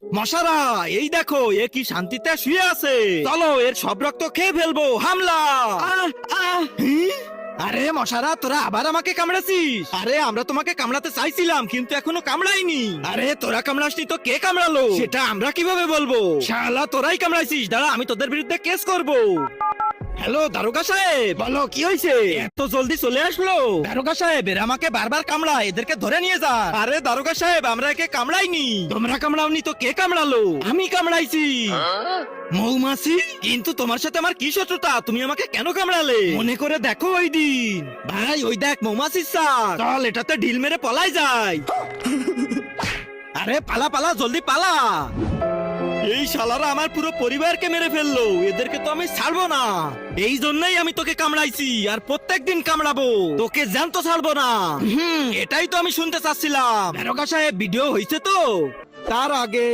মশারা এই দেখো, এ কি শান্তিতে শুয়ে আছে। চলো এর সব রক্ত খেয়ে ফেলবো। হামলা! আরে মশারা, তোরা আবার আমাকে কামড়াছিস? আরে আমরা তোমাকে কামড়াতে চাইছিলাম, কিন্তু এখনো কামড়াইনি। আরে তোরা কামড়াসনি তো কে কামড়ালো সেটা আমরা কিভাবে বলবো? শালা তোরাই কামড়াইছিস, দাঁড়া আমি তোদের বিরুদ্ধে কেস করব। হ্যালো দারোগা সাহেব, বলো কি হয়েছে? এত জলদি চলে আসলো? দারোগা সাহেব এরা আমাকে বারবার কামড়ায়, এদেরকে ধরে নিয়ে যান। আরে দারোগা সাহেব আমরা একে কামড়াইনি। তোমরা কামড়াওনি তো কে কামড়ালো? আমি কামড়াইছি। মৌমাছি? কিন্তু তোমার সাথে আমার কি শত্রুতা? তুমি আমাকে কেন কামড়ালে? মনে করে দেখো ওই দিন। ভাই ওই দেখ মৌমাছির চাক। চল এটাতে ঢিল মেরে পলাই যায়। আরে পালা পালা, জলদি পালা। এই শালারা আমার পুরো পরিবারকে মেরে ফেললো, এদেরকে তো আমি ছাড়বো না। এই জন্যই আমি তোকে কামড়াইছি, আর প্রত্যেকদিন কামড়াবো। তোকে জ্যান্ত ছাড়বো না। এটাই তো আমি শুনতে চাচ্ছিলাম। দারোগা সাহেব ভিডিও হয়েছে তো? তার আগে